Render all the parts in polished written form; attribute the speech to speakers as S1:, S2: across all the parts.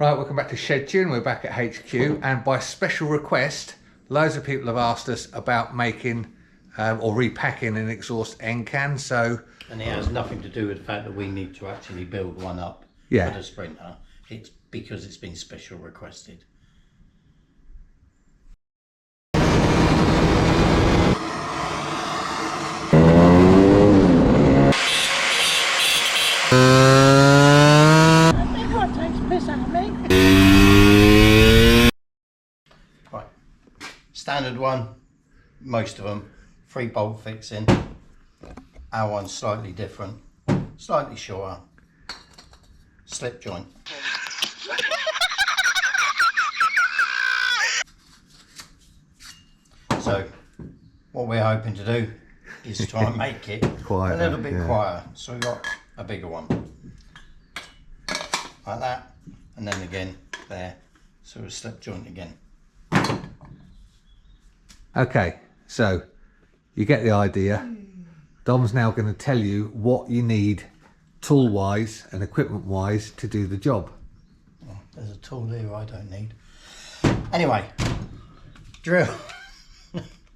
S1: Right, welcome back to Shedtune. We're back at HQ, and by special request, loads of people have asked us about making or repacking an exhaust end can.
S2: And it has nothing to do with the fact that we need to actually build one up for the Sprinter. It's because it's been special requested. Right, standard one, most of them, 3 bolt fixing. Our one's slightly different, slightly shorter, slip joint. So what we're hoping to do is try and make it
S1: quieter,
S2: a little bit quieter. So we've got a bigger one like that, and then again there, so a slip joint again.
S1: Okay, so you get the idea. Dom's now going to tell you what you need tool wise and equipment wise to do the job.
S2: Oh, there's a tool here I don't need. Anyway, drill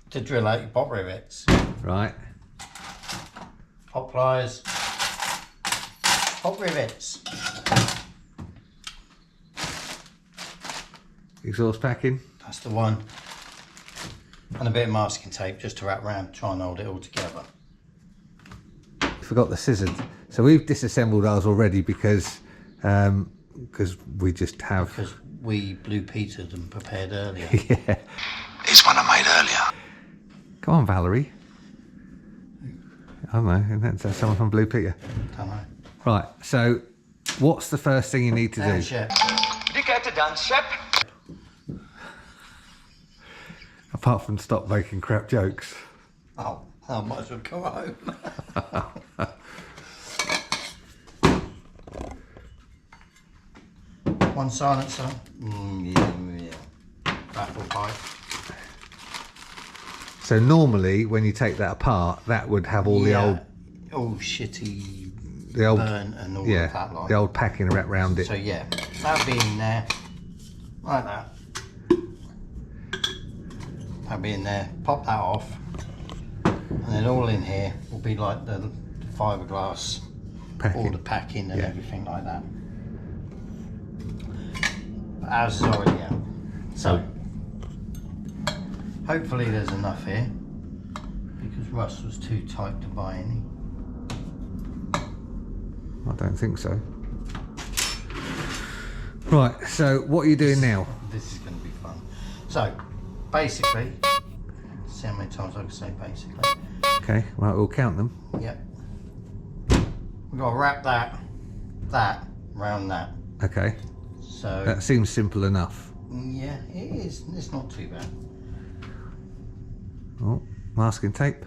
S2: to drill out your pop rivets.
S1: Right.
S2: Pop pliers, pop rivets.
S1: Exhaust packing.
S2: That's the one. And a bit of masking tape just to wrap around, try and hold it all together.
S1: Forgot the scissors. So we've disassembled ours already because we just have.
S2: Because we blue petered and prepared earlier.
S1: Yeah.
S3: It's one I made earlier.
S1: Come on, Valerie. I don't know. Is that someone from Blue Peter?
S2: Don't know.
S1: Right. So, what's the first thing you need to do?
S3: Did you get to dance, Shep?
S1: Apart from stop making crap jokes.
S2: Oh, I might as well go home. One silencer. Baffle pipe.
S1: So normally, when you take that apart, that would have all the old
S2: shitty
S1: burn
S2: and all of that lot.
S1: the old packing wrapped around it.
S2: So yeah, that'll be in there, like that. That'll be in there. Pop that off, and then all in here will be like the fiberglass, all the packing and everything like that. But ours is already out, so hopefully there's enough here, because Russ was too tight to buy any.
S1: I don't think so. Right, so what are you doing now?
S2: This is going to be fun. So, basically, see how many times I can say basically.
S1: Okay, right, we'll count them.
S2: Yep. We've got to wrap that around that.
S1: Okay.
S2: So
S1: that seems simple enough.
S2: Yeah, it is. It's not too bad.
S1: Oh, masking tape.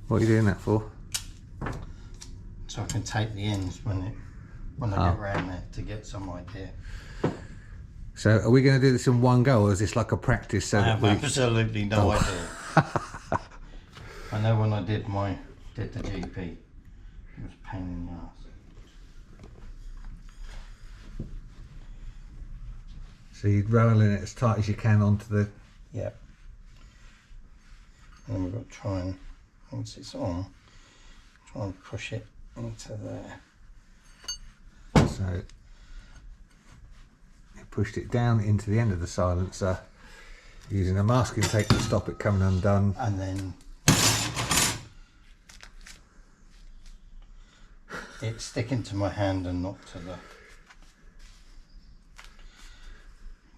S1: What are you doing that for?
S2: So I can tape the ends when I get around there to get some idea.
S1: So are we going to do this in one go, or is this like a practice? So
S2: I have absolutely no idea. I know when I did the GP, it was a pain in the ass.
S1: So you're rolling it as tight as you can onto the...
S2: Yep. And then we've got to try and, once it's on, try and push it into there.
S1: So you pushed it down into the end of the silencer using a masking tape to stop it coming undone.
S2: And then it's sticking to my hand and not to the...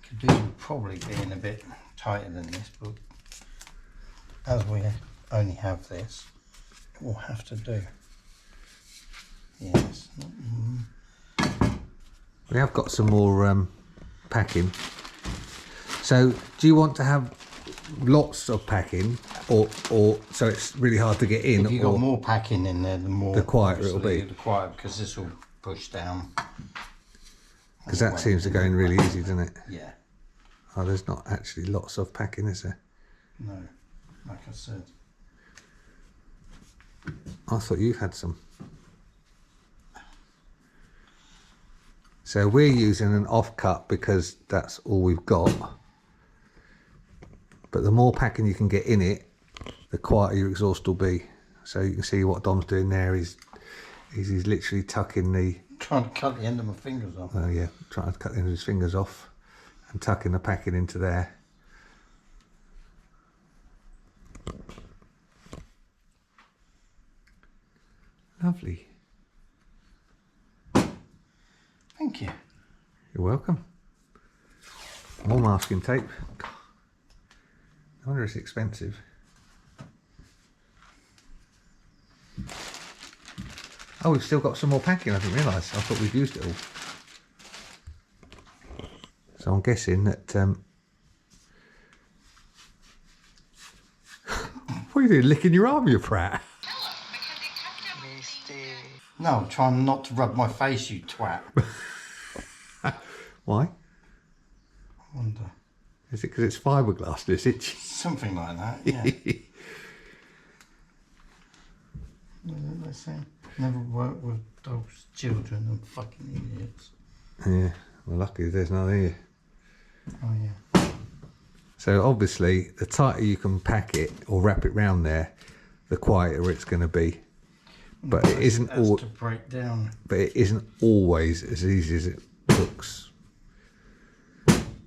S2: Could do probably being a bit tighter than this, but as we only have this, it will have to do. Yes.
S1: We have got some more packing. So do you want to have lots of packing, or so it's really hard to get in?
S2: If you've got more packing in there, the
S1: quieter it'll be.
S2: The quieter, because this will push down.
S1: Because that seems to go in really easy, doesn't it?
S2: Yeah.
S1: Oh, there's not actually lots of packing, is there?
S2: No, like I said.
S1: I thought you had some. So we're using an offcut because that's all we've got. But the more packing you can get in it, the quieter your exhaust will be. So you can see what Dom's doing there. He's literally tucking the...
S2: Trying to cut the end of my fingers off.
S1: Oh yeah, trying to cut the end of his fingers off and tucking the packing into there. Lovely.
S2: Thank you.
S1: You're welcome. More masking tape. God, I wonder if it's expensive. Oh, we've still got some more packing. I didn't realise. I thought we'd used it all. So I'm guessing that... what are you doing? Licking your arm, you prat?
S2: No, I'm trying not to rub my face, you twat.
S1: Why?
S2: I wonder.
S1: Is it because it's fiberglass and it's itchy?
S2: Something like that, yeah. What did they say? Never work with those children and fucking idiots.
S1: Yeah, well, luckily there's none here.
S2: Oh, yeah.
S1: So obviously, the tighter you can pack it or wrap it round there, the quieter it's going to be. But it isn't all
S2: to break down.
S1: But it isn't always as easy as it looks.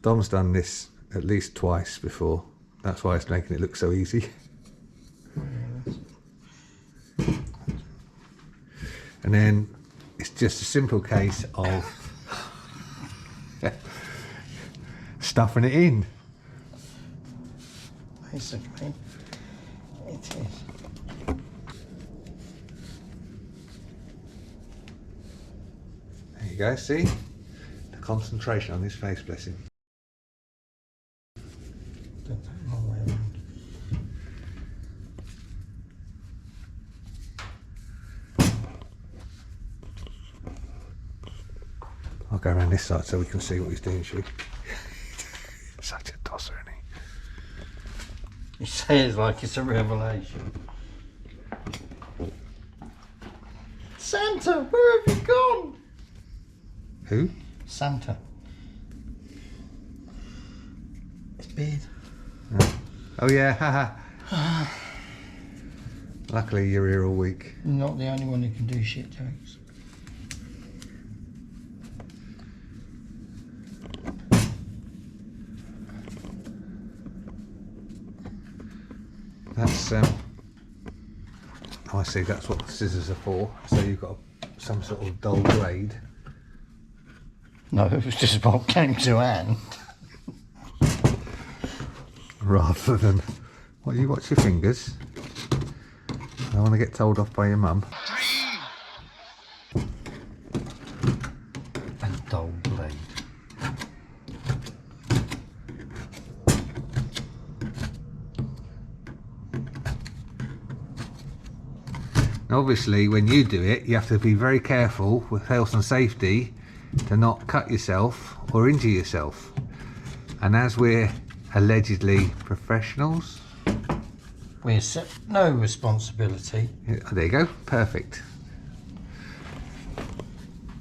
S1: Dom's done this at least twice before. That's why it's making it look so easy. And then it's just a simple case of stuffing it in.
S2: Basically, it is.
S1: There you go, see? The concentration on his face, bless him.
S2: Don't take my way around.
S1: I'll go around this side so we can see what he's doing, Shu. Such a tosser, isn't he?
S2: You say it's like it's a revelation. Santa, where have you gone?
S1: Who?
S2: Santa. His beard.
S1: Oh yeah, haha. Luckily you're here all week.
S2: You're not the only one who can do shit jokes.
S1: That's oh, I see, that's what the scissors are for. So you've got some sort of dull blade.
S2: No, it was just what came to hand.
S1: Rather than, what, you watch your fingers? I don't want to get told off by your mum.
S2: A dull blade.
S1: Now obviously when you do it, you have to be very careful with health and safety to not cut yourself or injure yourself. And as we're allegedly professionals,
S2: We accept no responsibility.
S1: there you go, perfect.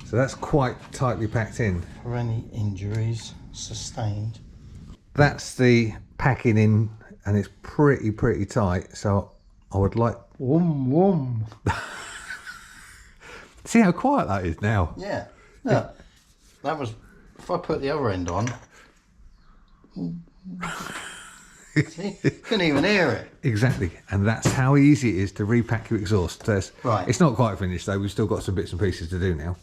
S1: So that's quite tightly packed in.
S2: For any injuries sustained.
S1: That's the packing in, and it's pretty tight. So I would like,
S2: Whoom.
S1: see how quiet that is now.
S2: Yeah. Look, that was, if I put the other end on, see, couldn't even hear it.
S1: Exactly, and that's how easy it is to repack your exhaust.
S2: Right.
S1: It's not quite finished though. We've still got some bits and pieces to do now.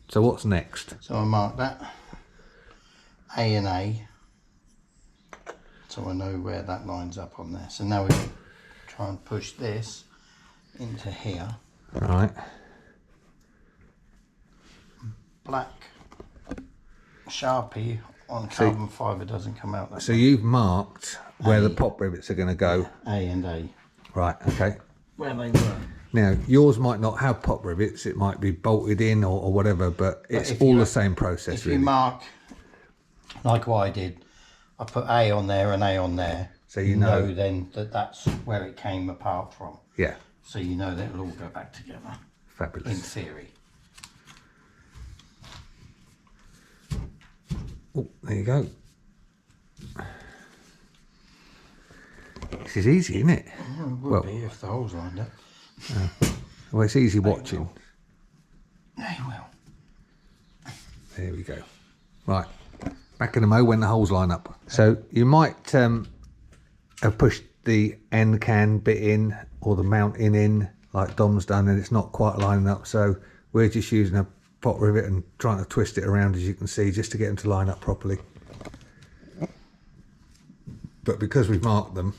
S1: So what's next?
S2: So I mark that A and A, so I know where that lines up on there. So now we try and push this into here.
S1: Right.
S2: Black Sharpie on carbon fibre doesn't come out that
S1: So
S2: way.
S1: you've marked where the pop rivets are going to go.
S2: A and A.
S1: Right. Okay.
S2: Where they were.
S1: Now yours might not have pop rivets. It might be bolted in or whatever, but it's
S2: if
S1: all
S2: you-
S1: the same process.
S2: If
S1: Really.
S2: you mark, like what I did, I put A on there and A on there.
S1: So you know.
S2: then that that's where it came apart from.
S1: Yeah.
S2: so you know that it'll all go back together.
S1: Fabulous.
S2: In theory.
S1: Oh, there you go. This is easy, isn't it?
S2: Yeah, it would
S1: Well,
S2: be if the holes lined up.
S1: well, it's easy watching.
S2: They will.
S1: There we go. Right, back in the mow when the holes line up. So you might have pushed the end can bit in or the mounting in like Dom's done, and it's not quite lining up. So we're just using a pot rivet and trying to twist it around, as you can see, just to get them to line up properly. But because we've marked them,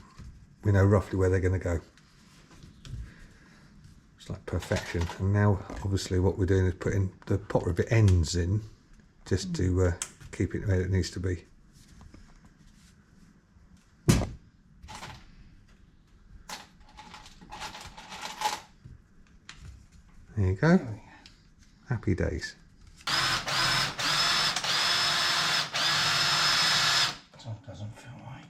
S1: we know roughly where they're going to go. It's like perfection. And now obviously what we're doing is putting the pot rivet ends in just to keep it where it needs to be. There you go. Happy days.
S2: So it doesn't feel right.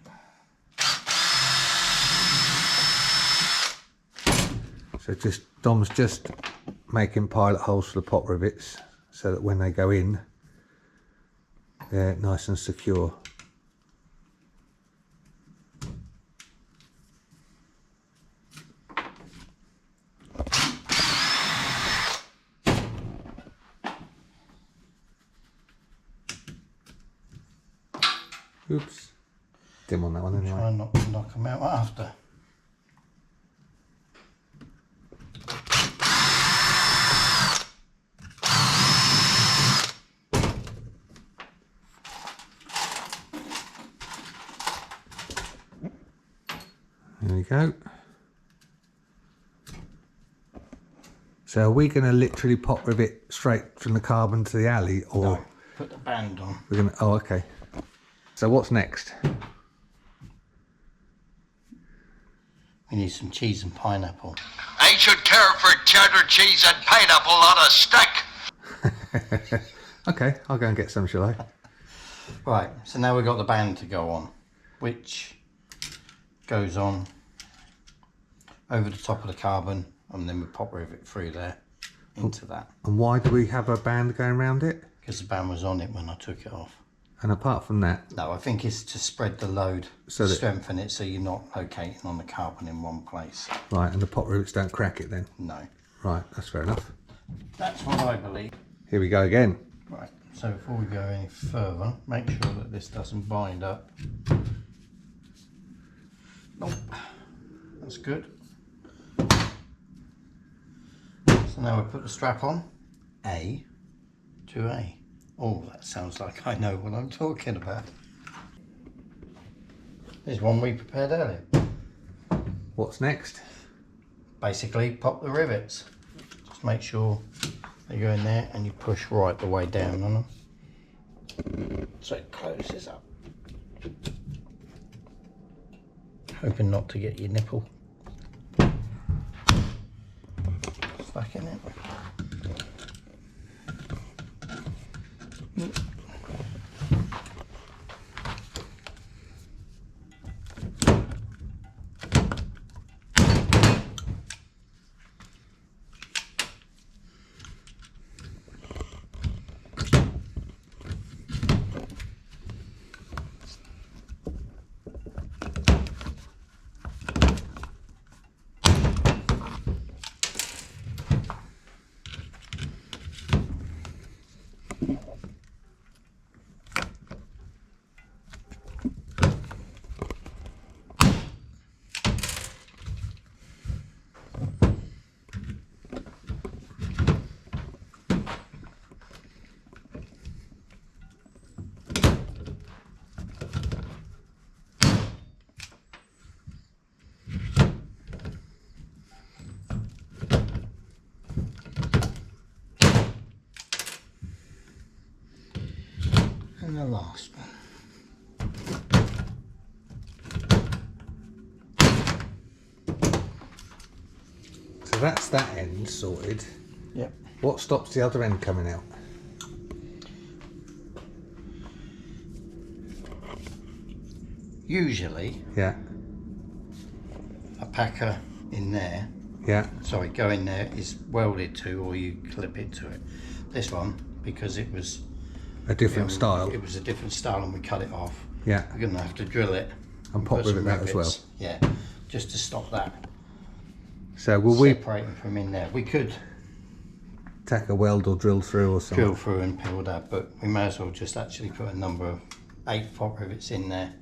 S1: So Dom's just making pilot holes for the pot rivets so that when they go in, they're nice and secure. Oops, dim on that one anyway.
S2: Try not to knock them out after.
S1: There we go. So are we going to literally pot rivet straight from the carbon to the alley, or
S2: No, put the band on.
S1: we're going to? Oh, okay. So what's next?
S2: We need some cheese and pineapple.
S3: I should care for cheddar cheese and pineapple on a stick.
S1: Okay, I'll go and get some, shall I?
S2: Right, so now we've got the band to go on, which goes on over the top of the carbon, and then we pop rivet through there into that,
S1: And why do we have a band going around it?
S2: because the band was on it when I took it off.
S1: And apart from that,
S2: No, I think it's to spread the load,
S1: So that-
S2: strengthen it, so you're not locating on the carbon in one place.
S1: right, and the pot rivets don't crack it then?
S2: No,
S1: Right, that's fair enough.
S2: that's what I believe.
S1: Here we go again.
S2: Right, so before we go any further, make sure that this doesn't bind up. Nope, that's good. So now we put the strap on, A to A. Oh, that sounds like I know what I'm talking about. There's one we prepared earlier.
S1: What's next?
S2: Basically, pop the rivets. Just make sure they go in there and you push right the way down on them. So it closes up. Hoping not to get your nipple stuck in it. And the last one.
S1: So that's that end sorted.
S2: Yep.
S1: What stops the other end coming out?
S2: Usually
S1: Yeah.
S2: a packer in there
S1: Yeah.
S2: sorry, go in there, is welded to, or you clip it to it. This one, because it was
S1: A different style.
S2: it was a different style and we cut it off.
S1: Yeah.
S2: We're going to have to drill it
S1: And pop
S2: put
S1: rivet
S2: some
S1: that as well.
S2: rivets, yeah, just to stop that
S1: So will we
S2: separating from in there. We could
S1: tack a weld or drill through or something?
S2: drill through and peel that, but we may as well just actually put a number of 8 pop rivets in there.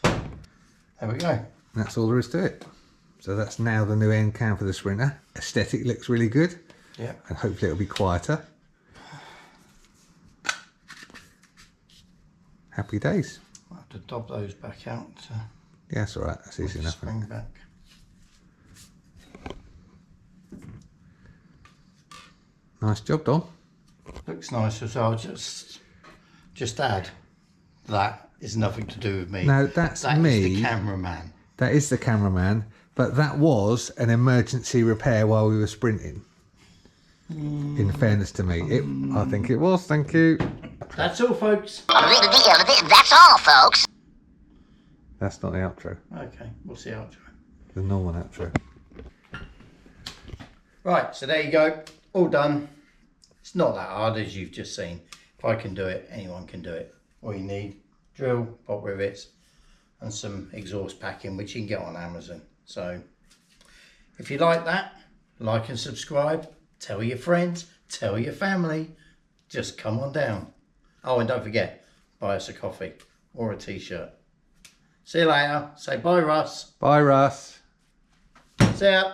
S2: There we go.
S1: That's all there is to it. So that's now the new end cam for the Sprinter. Aesthetic looks really good.
S2: Yeah.
S1: And hopefully it'll be quieter. Happy days.
S2: I'll have to dob those back out to
S1: Yeah, that's all right. That's easy enough.
S2: spring back.
S1: Nice job, Dom.
S2: Looks nice as well. Just add that is nothing to do with me.
S1: No, that's
S2: That
S1: me.
S2: is the cameraman.
S1: That is the cameraman, but that was an emergency repair while we were sprinting. In fairness to me, I think it was. Thank you.
S2: That's all, folks.
S4: That's all, folks.
S1: That's not the outro.
S2: Okay, we'll see how it's going.
S1: The normal outro.
S2: Right, so there you go. All done. It's not that hard as you've just seen. If I can do it, anyone can do it. All you need, drill, pop rivets, and some exhaust packing, which you can get on Amazon. So if you like that, like and subscribe. Tell your friends, tell your family. Just come on down. Oh, and don't forget, buy us a coffee or a t-shirt. See you later. Say bye, Russ.
S1: Bye, Russ.
S2: See ya.